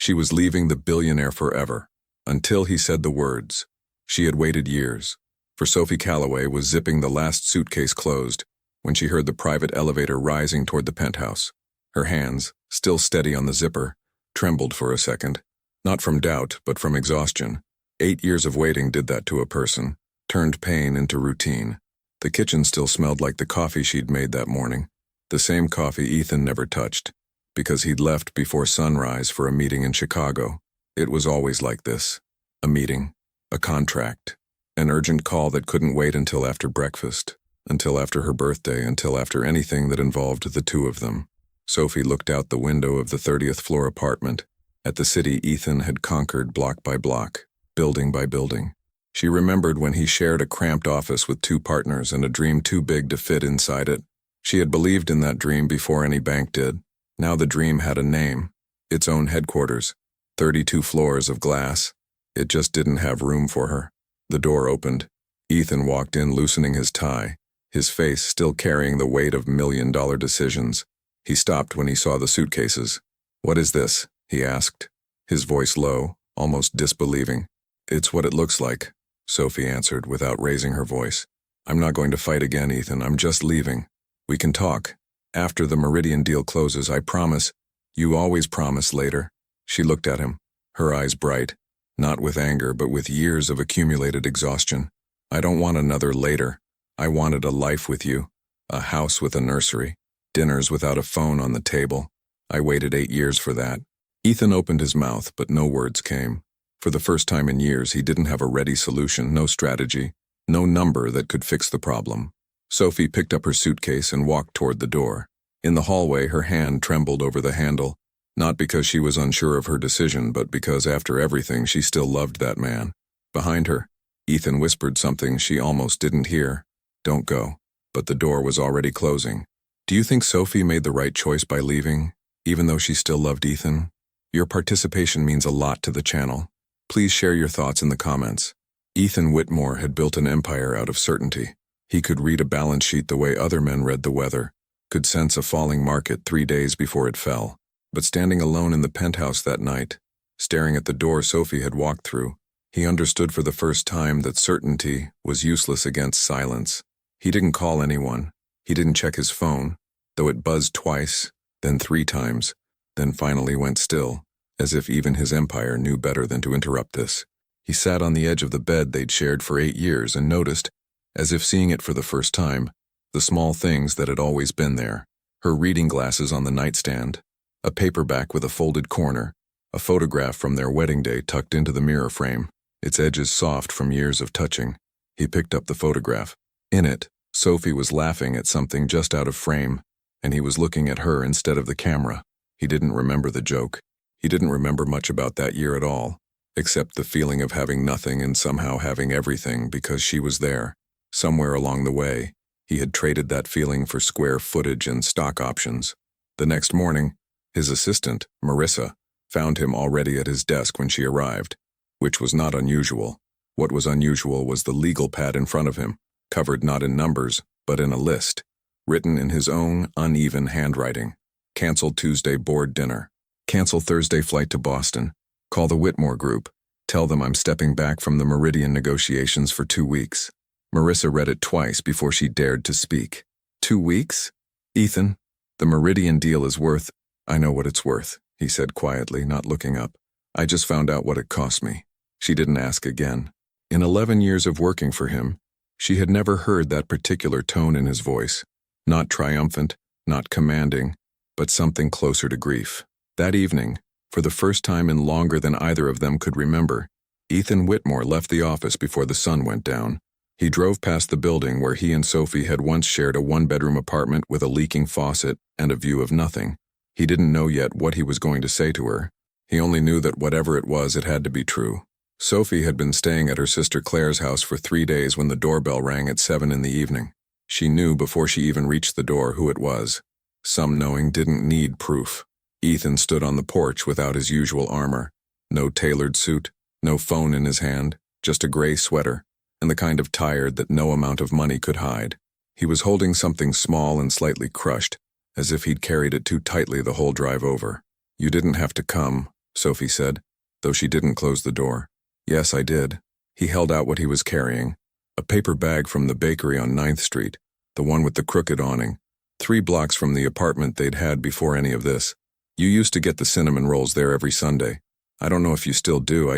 She was leaving the billionaire forever, until he said the words. She had waited years, for Sophie Calloway was zipping the last suitcase closed when she heard the private elevator rising toward the penthouse. Her hands, still steady on the zipper, trembled for a second, not from doubt but from exhaustion. 8 years of waiting did that to a person, turned pain into routine. The kitchen still smelled like the coffee she'd made that morning, the same coffee Ethan never touched, because he'd left before sunrise for a meeting in Chicago. It was always like this. A meeting, a contract, an urgent call that couldn't wait until after breakfast, until after her birthday, until after anything that involved the two of them. Sophie looked out the window of the 30th floor apartment, at the city Ethan had conquered block by block, building by building. She remembered when he shared a cramped office with 2 partners and a dream too big to fit inside it. She had believed in that dream before any bank did. Now the dream had a name, its own headquarters, 32 floors of glass. It just didn't have room for her. The door opened. Ethan walked in, loosening his tie, his face still carrying the weight of million-dollar decisions. He stopped when he saw the suitcases. "What is this?" he asked, his voice low, almost disbelieving. "It's what it looks like," Sophie answered without raising her voice. "I'm not going to fight again, Ethan. I'm just leaving. We can talk. After the Meridian deal closes, I promise." "You always promise later." She looked at him, her eyes bright, not with anger but with years of accumulated exhaustion. "I don't want another later. I wanted a life with you, a house with a nursery, dinners without a phone on the table. I waited 8 years for that." Ethan opened his mouth, but no words came. For the first time in years, he didn't have a ready solution, no strategy, no number that could fix the problem. Sophie picked up her suitcase and walked toward the door. In the hallway, her hand trembled over the handle, not because she was unsure of her decision, but because after everything, she still loved that man. Behind her, Ethan whispered something she almost didn't hear. "Don't go." But the door was already closing. Do you think Sophie made the right choice by leaving, even though she still loved Ethan? Your participation means a lot to the channel. Please share your thoughts in the comments. Ethan Whitmore had built an empire out of certainty. He could read a balance sheet the way other men read the weather, could sense a falling market 3 days before it fell. But standing alone in the penthouse that night, staring at the door Sophie had walked through, he understood for the first time that certainty was useless against silence. He didn't call anyone. He didn't check his phone, though it buzzed twice, then 3 times, then finally went still, as if even his empire knew better than to interrupt this. He sat on the edge of the bed they'd shared for 8 years and noticed, as if seeing it for the first time, the small things that had always been there. Her reading glasses on the nightstand, a paperback with a folded corner, a photograph from their wedding day tucked into the mirror frame, its edges soft from years of touching. He picked up the photograph. In it, Sophie was laughing at something just out of frame, and he was looking at her instead of the camera. He didn't remember the joke. He didn't remember much about that year at all, except the feeling of having nothing and somehow having everything because she was there. Somewhere along the way, he had traded that feeling for square footage and stock options. The next morning, his assistant, Marissa, found him already at his desk when she arrived, which was not unusual. What was unusual was the legal pad in front of him, covered not in numbers, but in a list, written in his own uneven handwriting. Cancel Tuesday board dinner. Cancel Thursday flight to Boston. Call the Whitmore Group. Tell them I'm stepping back from the Meridian negotiations for 2 weeks. Marissa read it twice before she dared to speak. 2 weeks? Ethan, the Meridian deal is worth— I know what it's worth, he said quietly, not looking up. I just found out what it cost me. She didn't ask again. In 11 years of working for him, she had never heard that particular tone in his voice. Not triumphant, not commanding, but something closer to grief. That evening, for the first time in longer than either of them could remember, Ethan Whitmore left the office before the sun went down. He drove past the building where he and Sophie had once shared a 1-bedroom apartment with a leaking faucet and a view of nothing. He didn't know yet what he was going to say to her. He only knew that whatever it was, it had to be true. Sophie had been staying at her sister Claire's house for 3 days when the doorbell rang at 7 in the evening. She knew before she even reached the door who it was. Some knowing didn't need proof. Ethan stood on the porch without his usual armor. No tailored suit, no phone in his hand, just a gray sweater, and the kind of tired that no amount of money could hide. He was holding something small and slightly crushed, as if he'd carried it too tightly the whole drive over. You didn't have to come, Sophie said, though she didn't close the door. Yes, I did. He held out what he was carrying. A paper bag from the bakery on 9th Street, the one with the crooked awning, 3 blocks from the apartment they'd had before any of this. You used to get the cinnamon rolls there every Sunday. I don't know if you still do,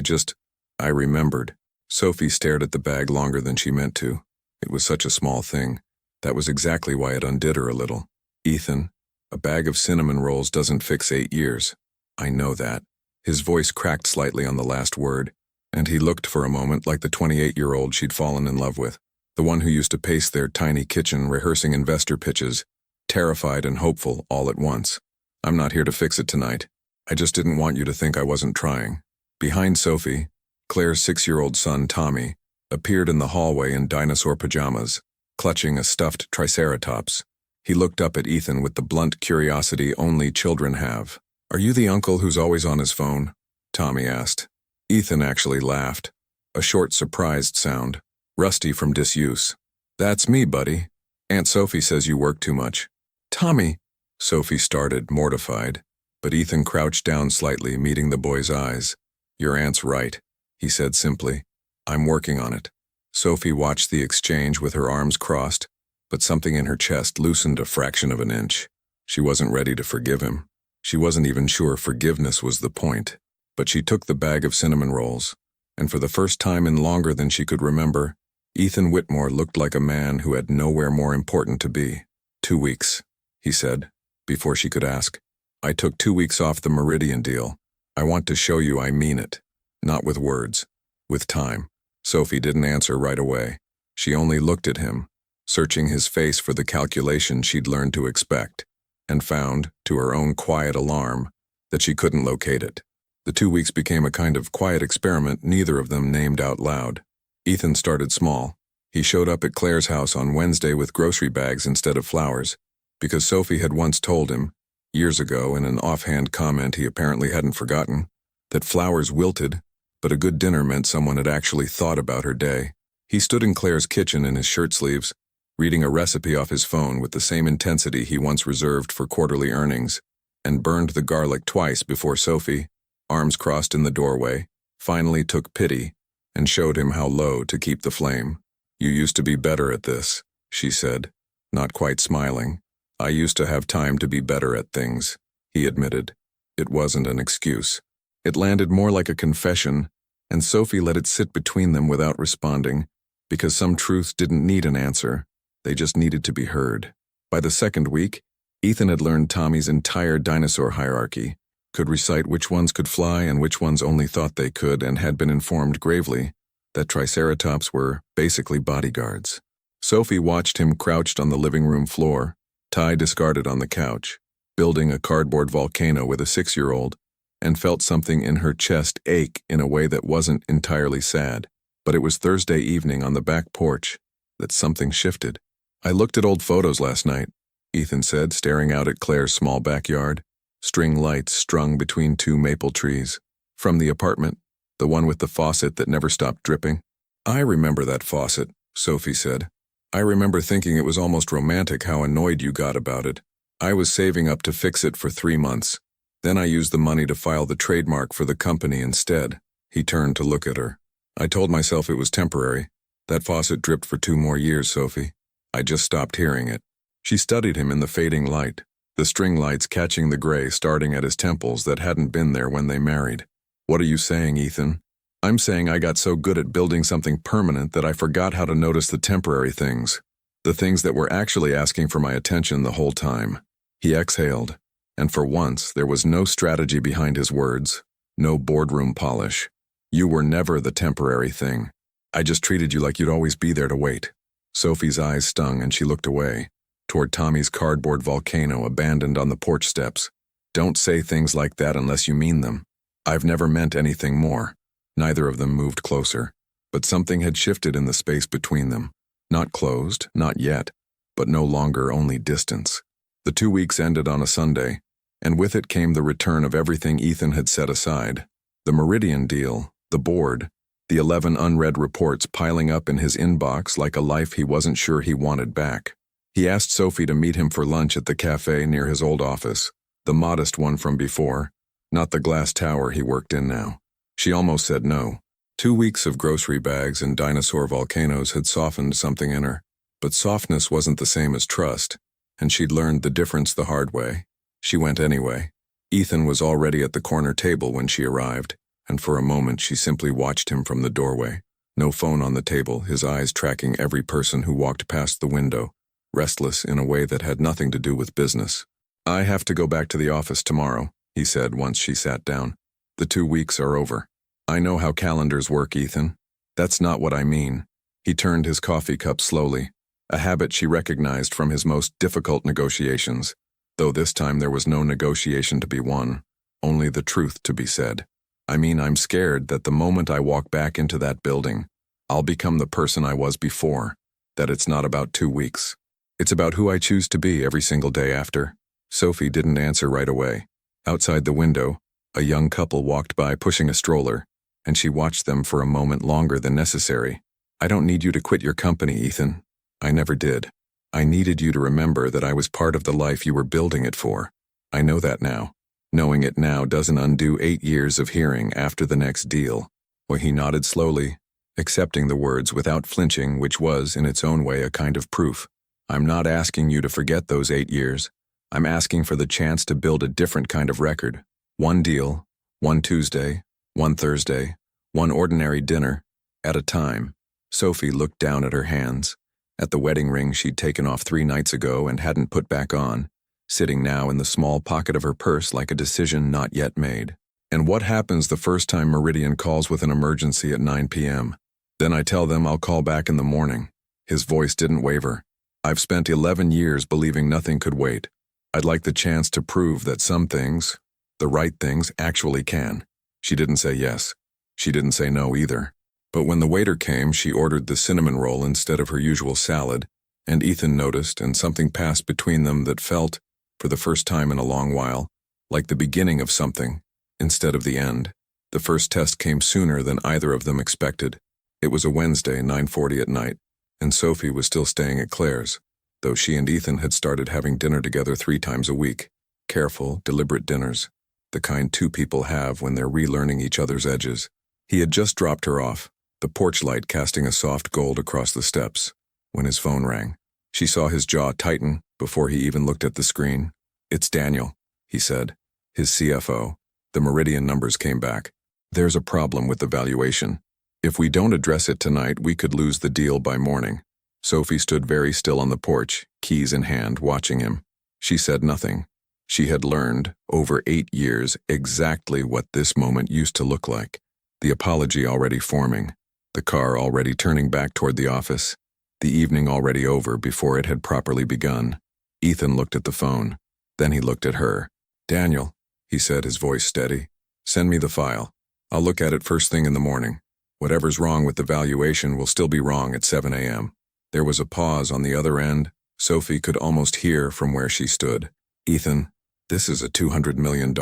I remembered. Sophie stared at the bag longer than she meant to. It was such a small thing. That was exactly why it undid her a little. Ethan, a bag of cinnamon rolls doesn't fix 8 years. I know that. His voice cracked slightly on the last word, and he looked for a moment like the 28-year-old she'd fallen in love with, the one who used to pace their tiny kitchen rehearsing investor pitches, terrified and hopeful all at once. I'm not here to fix it tonight. I just didn't want you to think I wasn't trying. Behind Sophie, Claire's 6-year-old son, Tommy, appeared in the hallway in dinosaur pajamas, clutching a stuffed triceratops. He looked up at Ethan with the blunt curiosity only children have. Are you the uncle who's always on his phone? Tommy asked. Ethan actually laughed, a short, surprised sound, rusty from disuse. That's me, buddy. Aunt Sophie says you work too much. Tommy, Sophie started, mortified, but Ethan crouched down slightly, meeting the boy's eyes. Your aunt's right, he said simply. I'm working on it. Sophie watched the exchange with her arms crossed, but something in her chest loosened a fraction of an inch. She wasn't ready to forgive him. She wasn't even sure forgiveness was the point. But she took the bag of cinnamon rolls, and for the first time in longer than she could remember, Ethan Whitmore looked like a man who had nowhere more important to be. 2 weeks, he said, before she could ask. I took 2 weeks off the Meridian deal. I want to show you I mean it. Not with words, with time. Sophie didn't answer right away. She only looked at him, searching his face for the calculation she'd learned to expect, and found, to her own quiet alarm, that she couldn't locate it. The 2 weeks became a kind of quiet experiment neither of them named out loud. Ethan started small. He showed up at Claire's house on Wednesday with grocery bags instead of flowers, because Sophie had once told him, years ago in an offhand comment he apparently hadn't forgotten, that flowers wilted, but a good dinner meant someone had actually thought about her day. He stood in Claire's kitchen in his shirt sleeves, reading a recipe off his phone with the same intensity he once reserved for quarterly earnings, and burned the garlic twice before Sophie, arms crossed in the doorway, finally took pity and showed him how low to keep the flame. You used to be better at this, she said, not quite smiling. I used to have time to be better at things, he admitted. It wasn't an excuse. It landed more like a confession, and Sophie let it sit between them without responding, because some truths didn't need an answer. They just needed to be heard. By the second week, Ethan had learned Tommy's entire dinosaur hierarchy, could recite which ones could fly and which ones only thought they could, and had been informed gravely that triceratops were basically bodyguards. Sophie watched him crouched on the living room floor, tie discarded on the couch, building a cardboard volcano with a 6-year-old, and felt something in her chest ache in a way that wasn't entirely sad. But it was Thursday evening on the back porch that something shifted. I looked at old photos last night, Ethan said, staring out at Claire's small backyard. String lights strung between 2 maple trees. From the apartment, the one with the faucet that never stopped dripping. I remember that faucet, Sophie said. I remember thinking it was almost romantic how annoyed you got about it. I was saving up to fix it for 3 months. Then I used the money to file the trademark for the company instead. He turned to look at her. I told myself it was temporary. That faucet dripped for 2 more years, Sophie. I just stopped hearing it. She studied him in the fading light, the string lights catching the gray starting at his temples that hadn't been there when they married. What are you saying, Ethan? I'm saying I got so good at building something permanent that I forgot how to notice the temporary things, the things that were actually asking for my attention the whole time. He exhaled, and for once there was no strategy behind his words, no boardroom polish. You were never the temporary thing. I just treated you like you'd always be there to wait. Sophie's eyes stung and she looked away, toward Tommy's cardboard volcano abandoned on the porch steps. Don't say things like that unless you mean them. I've never meant anything more. Neither of them moved closer, but something had shifted in the space between them. Not closed, not yet, but no longer only distance. The 2 weeks ended on a Sunday, and with it came the return of everything Ethan had set aside. The Meridian deal, the board, the 11 unread reports piling up in his inbox like a life he wasn't sure he wanted back. He asked Sophie to meet him for lunch at the cafe near his old office, the modest one from before, not the glass tower he worked in now. She almost said no. 2 weeks of grocery bags and dinosaur volcanoes had softened something in her, but softness wasn't the same as trust, and she'd learned the difference the hard way. She went anyway. Ethan was already at the corner table when she arrived, and for a moment she simply watched him from the doorway. No phone on the table, his eyes tracking every person who walked past the window, restless in a way that had nothing to do with business. "I have to go back to the office tomorrow," he said once she sat down. "The 2 weeks are over." "I know how calendars work, Ethan. That's not what I mean." He turned his coffee cup slowly, a habit she recognized from his most difficult negotiations, though this time there was no negotiation to be won, only the truth to be said. "I mean, I'm scared that the moment I walk back into that building, I'll become the person I was before, that it's not about 2 weeks. It's about who I choose to be every single day after." Sophie didn't answer right away. Outside the window, a young couple walked by pushing a stroller, and she watched them for a moment longer than necessary. "I don't need you to quit your company, Ethan. I never did. I needed you to remember that I was part of the life you were building it for. I know that now. Knowing it now doesn't undo 8 years of hearing after the next deal." Well, he nodded slowly, accepting the words without flinching, which was, in its own way, a kind of proof. "I'm not asking you to forget those 8 years. I'm asking for the chance to build a different kind of record. One deal, one Tuesday, one Thursday, one ordinary dinner, at a time." Sophie looked down at her hands, at the wedding ring she'd taken off 3 nights ago and hadn't put back on, sitting now in the small pocket of her purse like a decision not yet made. "And what happens the first time Meridian calls with an emergency at 9 p.m.? Then I tell them I'll call back in the morning." His voice didn't waver. "I've spent 11 years believing nothing could wait. I'd like the chance to prove that some things, the right things, actually can." She didn't say yes. She didn't say no either. But when the waiter came, she ordered the cinnamon roll instead of her usual salad, and Ethan noticed, and something passed between them that felt, for the first time in a long while, like the beginning of something, instead of the end. The first test came sooner than either of them expected. It was a Wednesday, 9:40 at night, and Sophie was still staying at Claire's, though she and Ethan had started having dinner together 3 times a week. Careful, deliberate dinners, the kind 2 people have when they're relearning each other's edges. He had just dropped her off, the porch light casting a soft gold across the steps, when his phone rang. She saw his jaw tighten before he even looked at the screen. "It's Daniel," he said, his CFO. The Meridian numbers came back. "There's a problem with the valuation. If we don't address it tonight, we could lose the deal by morning." Sophie stood very still on the porch, keys in hand, watching him. She said nothing. She had learned, over 8 years, exactly what this moment used to look like. The apology already forming, the car already turning back toward the office, the evening already over before it had properly begun. Ethan looked at the phone. Then he looked at her. "Daniel," he said, his voice steady, "send me the file. I'll look at it first thing in the morning. Whatever's wrong with the valuation will still be wrong at 7 a.m. There was a pause on the other end. Sophie could almost hear from where she stood. "Ethan, this is a $200 million.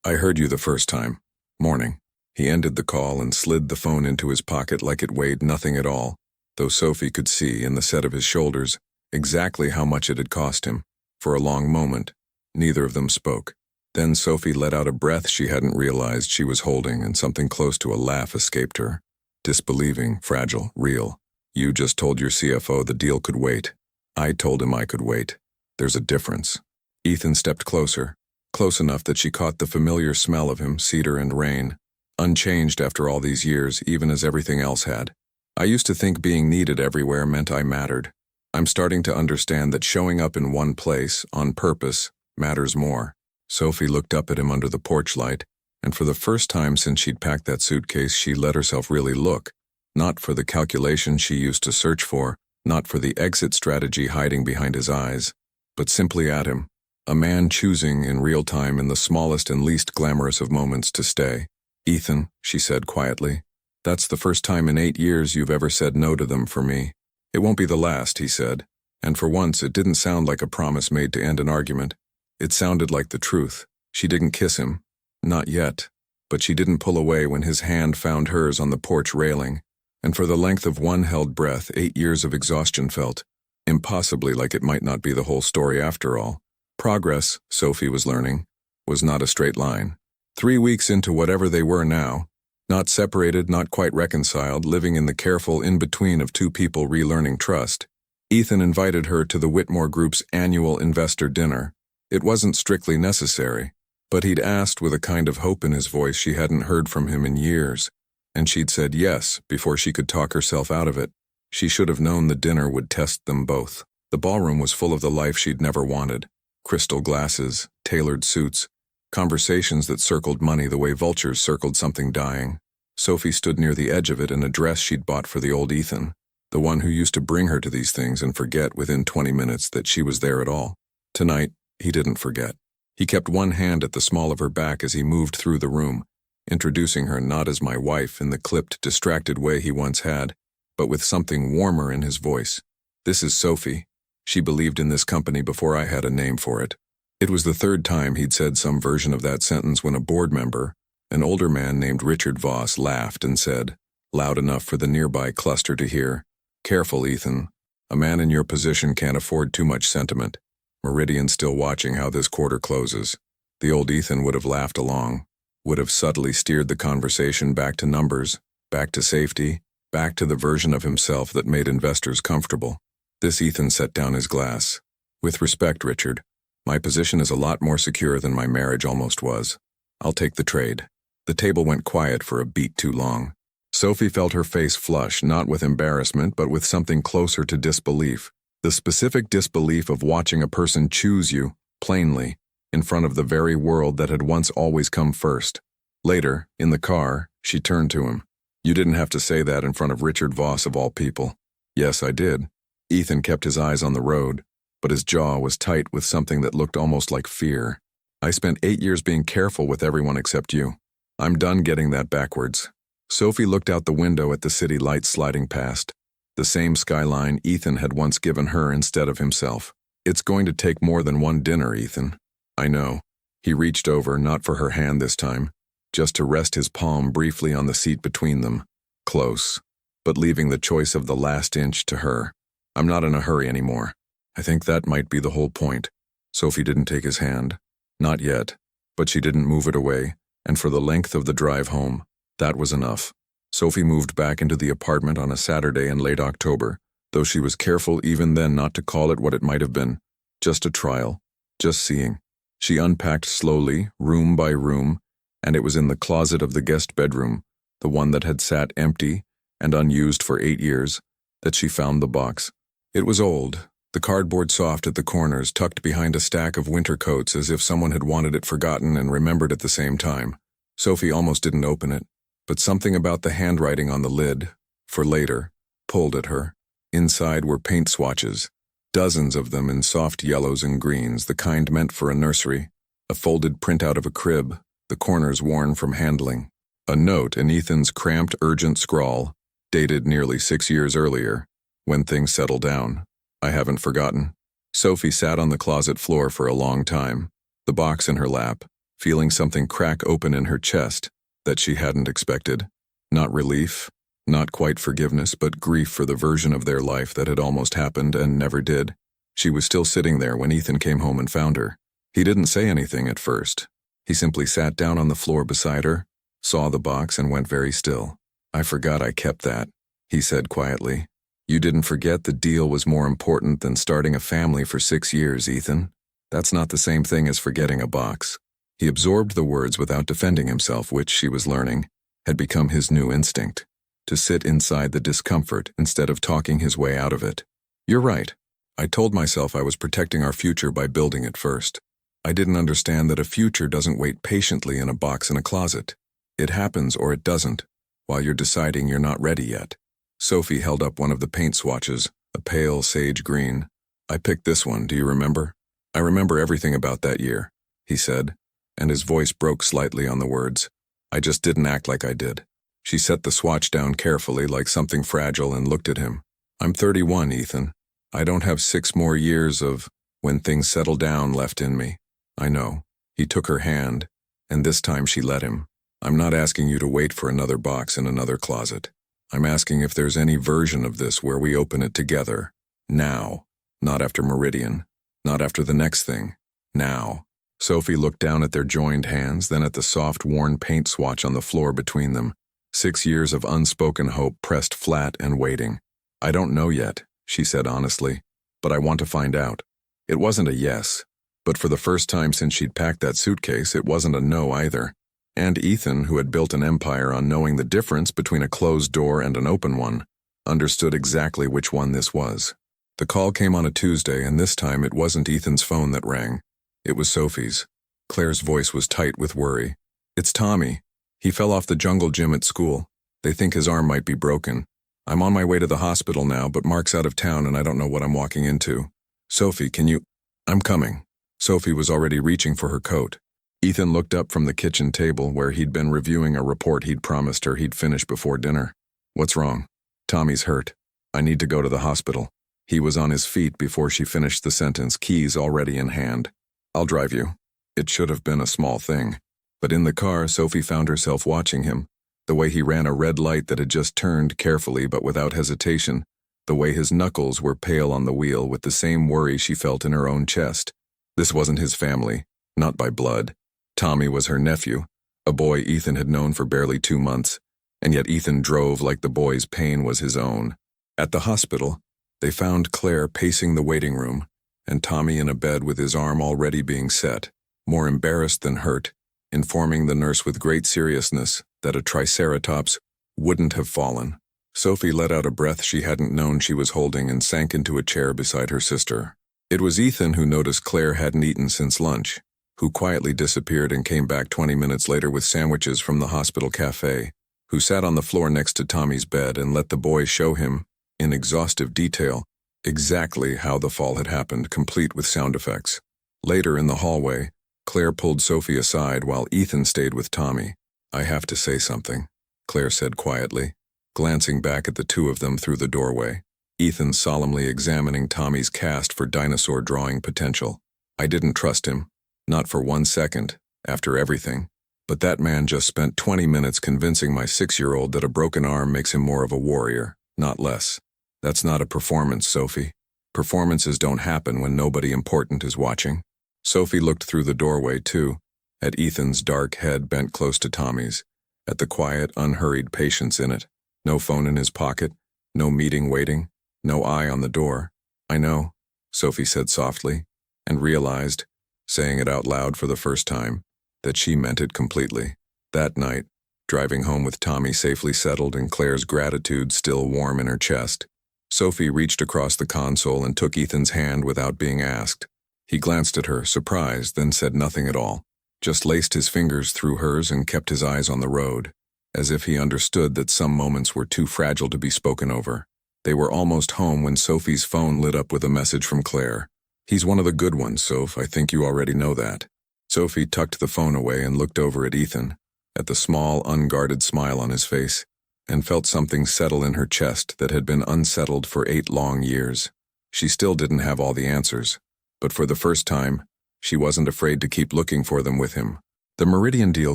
I heard you the first time. Morning." He ended the call and slid the phone into his pocket like it weighed nothing at all, though Sophie could see in the set of his shoulders exactly how much it had cost him. For a long moment, neither of them spoke. Then Sophie let out a breath she hadn't realized she was holding, and something close to a laugh escaped her. Disbelieving, fragile, real. "You just told your CFO the deal could wait. I told him I could wait. There's a difference." Ethan stepped closer, close enough that she caught the familiar smell of him, cedar and rain, unchanged after all these years, even as everything else had. "I used to think being needed everywhere meant I mattered. I'm starting to understand that showing up in one place, on purpose, matters more." Sophie looked up at him under the porch light, and for the first time since she'd packed that suitcase, she let herself really look, not for the calculation she used to search for, not for the exit strategy hiding behind his eyes, but simply at him, a man choosing in real time in the smallest and least glamorous of moments to stay. "Ethan," she said quietly, "that's the first time in 8 years you've ever said no to them for me." "It won't be the last," he said, and for once it didn't sound like a promise made to end an argument. It sounded like the truth. She didn't kiss him. Not yet. But she didn't pull away when his hand found hers on the porch railing, and for the length of one held breath, 8 years of exhaustion felt, impossibly like it might not be the whole story after all. Progress, Sophie was learning, was not a straight line. 3 weeks into whatever they were now, not separated, not quite reconciled, living in the careful in-between of two people relearning trust, Ethan invited her to the Whitmore Group's annual investor dinner. It wasn't strictly necessary, but he'd asked with a kind of hope in his voice she hadn't heard from him in years, and she'd said yes before she could talk herself out of it. She should have known the dinner would test them both. The ballroom was full of the life she'd never wanted. Crystal glasses, tailored suits, conversations that circled money the way vultures circled something dying. Sophie stood near the edge of it in a dress she'd bought for the old Ethan, the one who used to bring her to these things and forget within 20 minutes that she was there at all. Tonight, he didn't forget. He kept one hand at the small of her back as he moved through the room, introducing her not as my wife in the clipped, distracted way he once had, but with something warmer in his voice. This is Sophie. She believed in this company before I had a name for it. It was the third time he'd said some version of that sentence when a board member, an older man named Richard Voss, laughed and said, loud enough for the nearby cluster to hear, "Careful, Ethan. A man in your position can't afford too much sentiment. Meridian's still watching how this quarter closes." The old Ethan would have laughed along, would have subtly steered the conversation back to numbers, back to safety, back to the version of himself that made investors comfortable. This Ethan set down his glass. "With respect, Richard, my position is a lot more secure than my marriage almost was. I'll take the trade." The table went quiet for a beat too long. Sophie felt her face flush, not with embarrassment, but with something closer to disbelief. The specific disbelief of watching a person choose you, plainly, in front of the very world that had once always come first. Later, in the car, she turned to him. "You didn't have to say that in front of Richard Voss of all people." "Yes, I did." Ethan kept his eyes on the road, but his jaw was tight with something that looked almost like fear. "I spent 8 years being careful with everyone except you. I'm done getting that backwards." Sophie looked out the window at the city lights sliding past, the same skyline Ethan had once given her instead of himself. "It's going to take more than one dinner, Ethan." "I know." He reached over, not for her hand this time, just to rest his palm briefly on the seat between them. Close, but leaving the choice of the last inch to her. "I'm not in a hurry anymore." "I think that might be the whole point." Sophie didn't take his hand. Not yet, but she didn't move it away, and for the length of the drive home, that was enough. Sophie moved back into the apartment on a Saturday in late October, though she was careful even then not to call it what it might have been. Just a trial, just seeing. She unpacked slowly, room by room, and it was in the closet of the guest bedroom, the one that had sat empty and unused for 8 years, that she found the box. It was old, the cardboard soft at the corners, tucked behind a stack of winter coats as if someone had wanted it forgotten and remembered at the same time. Sophie almost didn't open it, but something about the handwriting on the lid, for later, pulled at her. Inside were paint swatches, dozens of them in soft yellows and greens, the kind meant for a nursery, a folded printout of a crib, the corners worn from handling. A note in Ethan's cramped, urgent scrawl, dated nearly 6 years earlier, "When things settle down. I haven't forgotten." Sophie sat on the closet floor for a long time, the box in her lap, feeling something crack open in her chest that she hadn't expected. Not relief, not quite forgiveness, but grief for the version of their life that had almost happened and never did. She was still sitting there when Ethan came home and found her. He didn't say anything at first. He simply sat down on the floor beside her, saw the box, and went very still. "I forgot I kept that," he said quietly. "You didn't forget the deal was more important than starting a family for 6 years, Ethan. That's not the same thing as forgetting a box." He absorbed the words without defending himself, which, she was learning, had become his new instinct, to sit inside the discomfort instead of talking his way out of it. "You're right. I told myself I was protecting our future by building it first. I didn't understand that a future doesn't wait patiently in a box in a closet. It happens or it doesn't, while you're deciding you're not ready yet." Sophie held up one of the paint swatches, a pale sage green. "I picked this one, do you remember?" "I remember everything about that year," he said, and his voice broke slightly on the words. "I just didn't act like I did." She set the swatch down carefully like something fragile and looked at him. "I'm 31, Ethan. I don't have 6 more years of when things settle down left in me." "I know." He took her hand, and this time she let him. "I'm not asking you to wait for another box in another closet. I'm asking if there's any version of this where we open it together. Now. Not after Meridian. Not after the next thing. Now." Sophie looked down at their joined hands, then at the soft, worn paint swatch on the floor between them. 6 years of unspoken hope pressed flat and waiting. "I don't know yet," she said honestly, "but I want to find out." It wasn't a yes, but for the first time since she'd packed that suitcase, it wasn't a no either. And Ethan, who had built an empire on knowing the difference between a closed door and an open one, understood exactly which one this was. The call came on a Tuesday, and this time it wasn't Ethan's phone that rang. It was Sophie's. Claire's voice was tight with worry. "It's Tommy. He fell off the jungle gym at school. They think his arm might be broken. I'm on my way to the hospital now, but Mark's out of town and I don't know what I'm walking into. Sophie, can you—" "I'm coming." Sophie was already reaching for her coat. Ethan looked up from the kitchen table where he'd been reviewing a report he'd promised her he'd finish before dinner. "What's wrong?" "Tommy's hurt. I need to go to the hospital." He was on his feet before she finished the sentence, keys already in hand. "I'll drive you." It should have been a small thing. But in the car, Sophie found herself watching him. The way he ran a red light that had just turned carefully but without hesitation. The way his knuckles were pale on the wheel with the same worry she felt in her own chest. This wasn't his family, not by blood. Tommy was her nephew, a boy Ethan had known for barely 2 months, and yet Ethan drove like the boy's pain was his own. At the hospital, they found Claire pacing the waiting room, and Tommy in a bed with his arm already being set, more embarrassed than hurt, informing the nurse with great seriousness that a triceratops wouldn't have fallen. Sophie let out a breath she hadn't known she was holding and sank into a chair beside her sister. It was Ethan who noticed Claire hadn't eaten since lunch, who quietly disappeared and came back 20 minutes later with sandwiches from the hospital cafe, who sat on the floor next to Tommy's bed and let the boy show him, in exhaustive detail, exactly how the fall had happened, complete with sound effects. Later in the hallway, Claire pulled Sophie aside while Ethan stayed with Tommy. "I have to say something," Claire said quietly, glancing back at the two of them through the doorway. Ethan solemnly examining Tommy's cast for dinosaur drawing potential. "I didn't trust him, not for 1 second, after everything. But that man just spent 20 minutes convincing my 6-year-old that a broken arm makes him more of a warrior, not less. That's not a performance, Sophie. Performances don't happen when nobody important is watching." Sophie looked through the doorway, too, at Ethan's dark head bent close to Tommy's, at the quiet, unhurried patience in it. No phone in his pocket, no meeting waiting, no eye on the door. "I know," Sophie said softly, and realized, saying it out loud for the first time, that she meant it completely. That night, driving home with Tommy safely settled and Claire's gratitude still warm in her chest, Sophie reached across the console and took Ethan's hand without being asked. He glanced at her, surprised, then said nothing at all, just laced his fingers through hers and kept his eyes on the road, as if he understood that some moments were too fragile to be spoken over. They were almost home when Sophie's phone lit up with a message from Claire. "He's one of the good ones, Soph. I think you already know that." Sophie tucked the phone away and looked over at Ethan, at the small, unguarded smile on his face, and felt something settle in her chest that had been unsettled for 8 long years. She still didn't have all the answers, but for the first time, she wasn't afraid to keep looking for them with him. The Meridian deal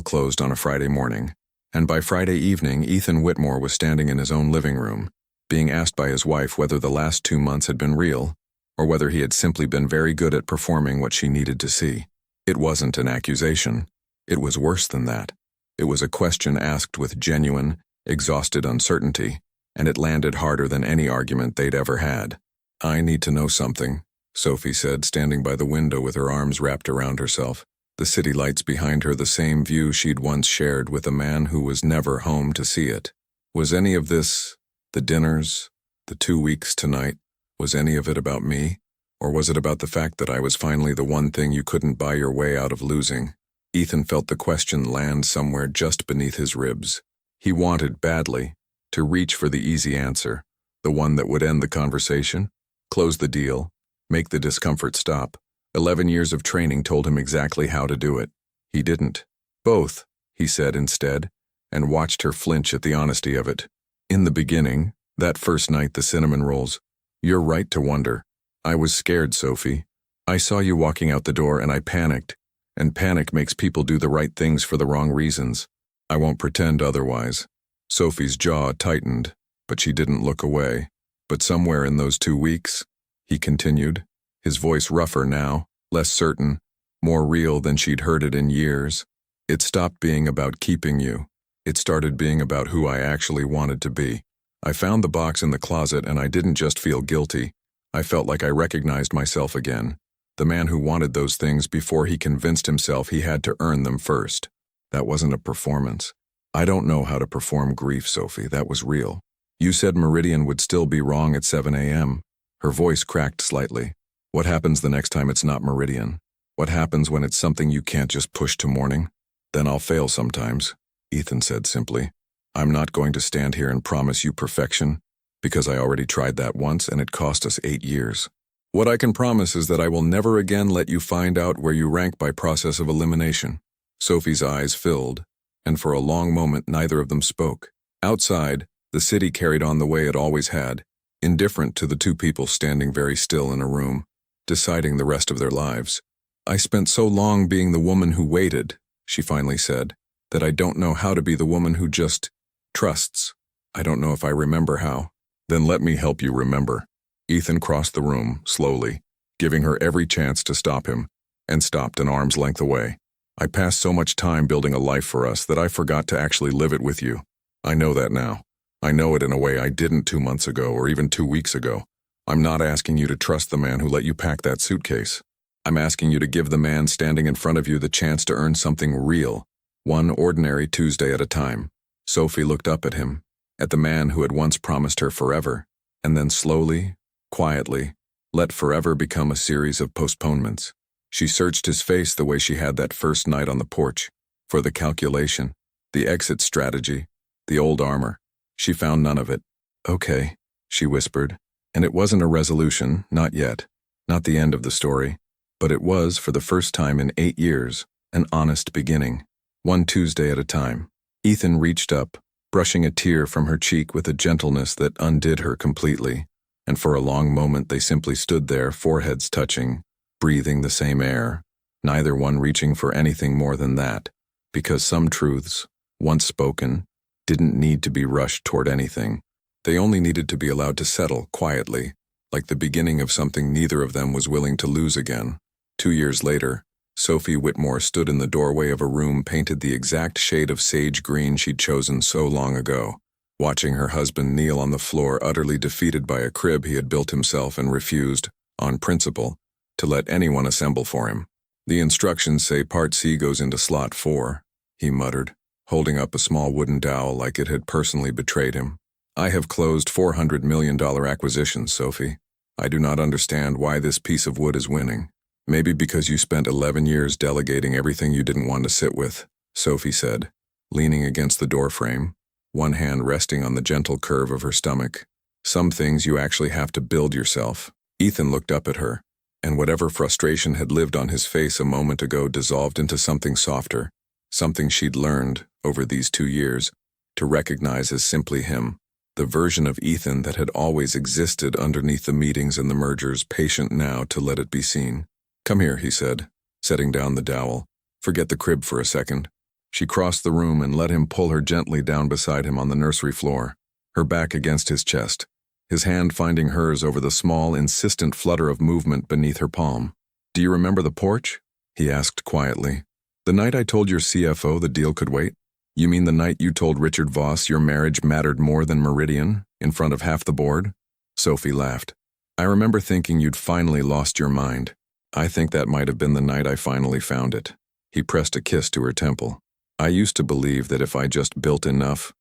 closed on a Friday morning, and by Friday evening, Ethan Whitmore was standing in his own living room, being asked by his wife whether the last 2 months had been real, or whether he had simply been very good at performing what she needed to see. It wasn't an accusation. It was worse than that. It was a question asked with genuine, exhausted uncertainty, and it landed harder than any argument they'd ever had. "I need to know something," Sophie said, standing by the window with her arms wrapped around herself, the city lights behind her the same view she'd once shared with a man who was never home to see it. "Was any of this, the dinners, the 2 weeks tonight, was any of it about me? Or was it about the fact that I was finally the one thing you couldn't buy your way out of losing?" Ethan felt the question land somewhere just beneath his ribs. He wanted, badly, to reach for the easy answer, the one that would end the conversation, close the deal, make the discomfort stop. 11 years of training told him exactly how to do it. He didn't. "Both," he said instead, and watched her flinch at the honesty of it. "In the beginning, that first night the cinnamon rolls, you're right to wonder. I was scared, Sophie. I saw you walking out the door and I panicked, and panic makes people do the right things for the wrong reasons. I won't pretend otherwise." Sophie's jaw tightened, but she didn't look away. "But somewhere in those 2 weeks," he continued, his voice rougher now, less certain, more real than she'd heard it in years. It stopped being about keeping you. It started being about who I actually wanted to be. I found the box in the closet and I didn't just feel guilty. I felt like I recognized myself again. The man who wanted those things before he convinced himself he had to earn them first. That wasn't a performance. I don't know how to perform grief, Sophie. That was real. You said Meridian would still be wrong at 7 a.m. Her voice cracked slightly. What happens the next time it's not Meridian? What happens when it's something you can't just push to morning? Then I'll fail sometimes, Ethan said simply. I'm not going to stand here and promise you perfection, because I already tried that once and it cost us 8 years. What I can promise is that I will never again let you find out where you rank by process of elimination. Sophie's eyes filled, and for a long moment neither of them spoke. Outside, the city carried on the way it always had, indifferent to the two people standing very still in a room, deciding the rest of their lives. I spent so long being the woman who waited, she finally said, that I don't know how to be the woman who just trusts. I don't know if I remember how. Then let me help you remember. Ethan crossed the room, slowly, giving her every chance to stop him, and stopped an arm's length away. I passed so much time building a life for us that I forgot to actually live it with you. I know that now. I know it in a way I didn't 2 months ago or even 2 weeks ago. I'm not asking you to trust the man who let you pack that suitcase. I'm asking you to give the man standing in front of you the chance to earn something real, one ordinary Tuesday at a time. Sophie looked up at him, at the man who had once promised her forever, and then slowly, quietly, let forever become a series of postponements. She searched his face the way she had that first night on the porch, for the calculation, the exit strategy, the old armor. She found none of it. Okay, she whispered, and it wasn't a resolution, not yet, not the end of the story, but it was, for the first time in 8 years, an honest beginning, one Tuesday at a time. Ethan reached up, brushing a tear from her cheek with a gentleness that undid her completely, and for a long moment they simply stood there, foreheads touching, breathing the same air, neither one reaching for anything more than that, because some truths, once spoken, didn't need to be rushed toward anything. They only needed to be allowed to settle quietly, like the beginning of something neither of them was willing to lose again. 2 years later, Sophie Whitmore stood in the doorway of a room painted the exact shade of sage green she'd chosen so long ago, watching her husband kneel on the floor utterly defeated by a crib he had built himself and refused, on principle, to let anyone assemble for him. The instructions say Part C goes into slot 4, he muttered, holding up a small wooden dowel like it had personally betrayed him. I have closed $400 million acquisitions, Sophie. I do not understand why this piece of wood is winning. Maybe because you spent 11 years delegating everything you didn't want to sit with, Sophie said, leaning against the doorframe, one hand resting on the gentle curve of her stomach. Some things you actually have to build yourself. Ethan looked up at her, and whatever frustration had lived on his face a moment ago dissolved into something softer, something she'd learned, over these 2 years, to recognize as simply him, the version of Ethan that had always existed underneath the meetings and the mergers, patient now to let it be seen. Come here, he said, setting down the dowel. Forget the crib for a second. She crossed the room and let him pull her gently down beside him on the nursery floor, her back against his chest, his hand finding hers over the small, insistent flutter of movement beneath her palm. Do you remember the porch? He asked quietly. The night I told your CFO the deal could wait? You mean the night you told Richard Voss your marriage mattered more than Meridian, in front of half the board? Sophie laughed. I remember thinking you'd finally lost your mind. I think that might have been the night I finally found it. He pressed a kiss to her temple. I used to believe that if I just built enough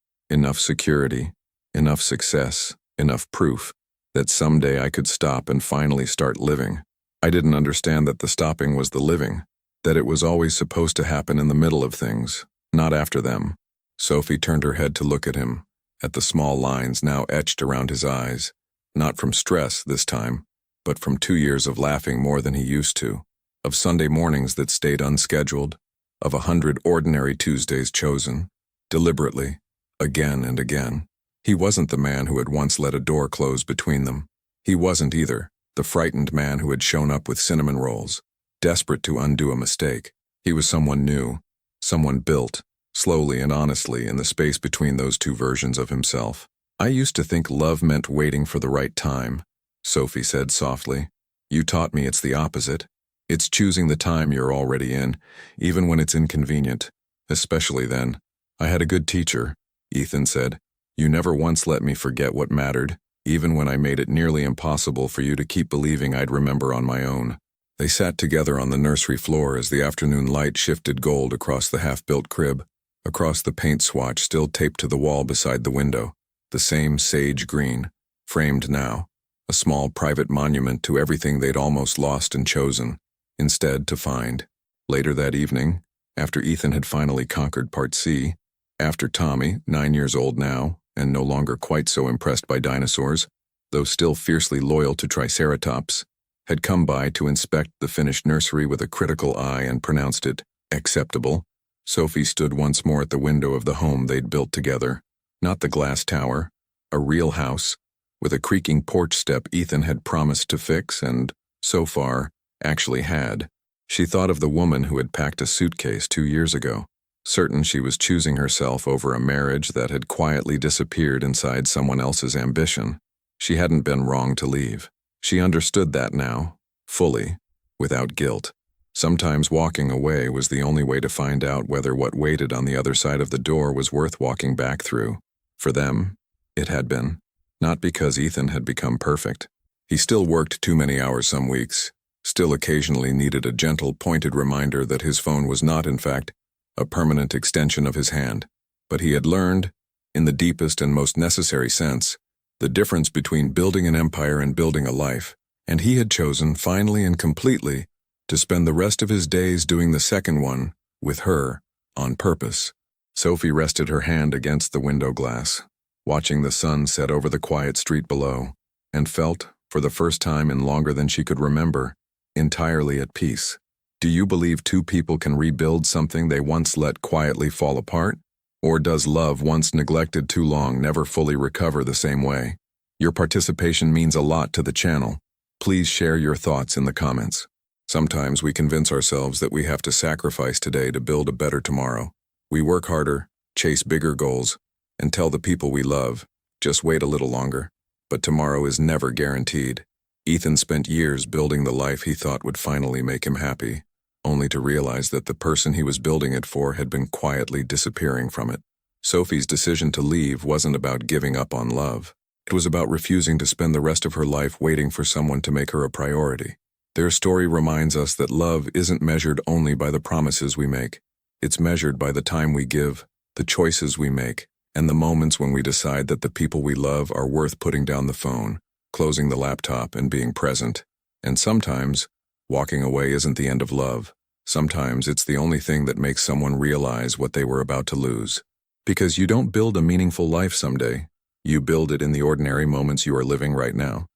security, enough success, enough proof, that someday I could stop and finally start living. I didn't understand that the stopping was the living, that it was always supposed to happen in the middle of things, not after them. Sophie turned her head to look at him, at the small lines now etched around his eyes, not from stress this time, but from 2 years of laughing more than he used to, of Sunday mornings that stayed unscheduled, of 100 ordinary Tuesdays chosen, deliberately, again and again. He wasn't the man who had once let a door close between them. He wasn't either the frightened man who had shown up with cinnamon rolls, desperate to undo a mistake. He was someone new, someone built, slowly and honestly in the space between those two versions of himself. I used to think love meant waiting for the right time, Sophie said softly. You taught me it's the opposite. It's choosing the time you're already in, even when it's inconvenient, especially then. I had a good teacher, Ethan said. You never once let me forget what mattered, even when I made it nearly impossible for you to keep believing I'd remember on my own. They sat together on the nursery floor as the afternoon light shifted gold across the half-built crib, across the paint swatch still taped to the wall beside the window, the same sage green, framed now, a small private monument to everything they'd almost lost and chosen, instead to find. Later that evening, after Ethan had finally conquered Part C, after Tommy, 9 years old now, and no longer quite so impressed by dinosaurs, though still fiercely loyal to Triceratops, had come by to inspect the finished nursery with a critical eye and pronounced it acceptable, Sophie stood once more at the window of the home they'd built together. Not the glass tower, a real house, with a creaking porch step Ethan had promised to fix and, so far, actually had. She thought of the woman who had packed a suitcase 2 years ago, certain she was choosing herself over a marriage that had quietly disappeared inside someone else's ambition. She hadn't been wrong to leave. She understood that now, fully, without guilt. Sometimes walking away was the only way to find out whether what waited on the other side of the door was worth walking back through. For them, it had been. Not because Ethan had become perfect. He still worked too many hours some weeks, still occasionally needed a gentle, pointed reminder that his phone was not, in fact, a permanent extension of his hand. But he had learned, in the deepest and most necessary sense, the difference between building an empire and building a life, and he had chosen, finally and completely, to spend the rest of his days doing the second one, with her, on purpose. Sophie rested her hand against the window glass, watching the sun set over the quiet street below, and felt, for the first time in longer than she could remember, entirely at peace. Do you believe two people can rebuild something they once let quietly fall apart? Or does love once neglected too long never fully recover the same way? Your participation means a lot to the channel. Please share your thoughts in the comments. Sometimes we convince ourselves that we have to sacrifice today to build a better tomorrow. We work harder, chase bigger goals, and tell the people we love, just wait a little longer. But tomorrow is never guaranteed. Ethan spent years building the life he thought would finally make him happy, only to realize that the person he was building it for had been quietly disappearing from it. Sophie's decision to leave wasn't about giving up on love. It was about refusing to spend the rest of her life waiting for someone to make her a priority. Their story reminds us that love isn't measured only by the promises we make. It's measured by the time we give, the choices we make, and the moments when we decide that the people we love are worth putting down the phone, closing the laptop, and being present. And sometimes, walking away isn't the end of love. Sometimes it's the only thing that makes someone realize what they were about to lose. Because you don't build a meaningful life someday. You build it in the ordinary moments you are living right now.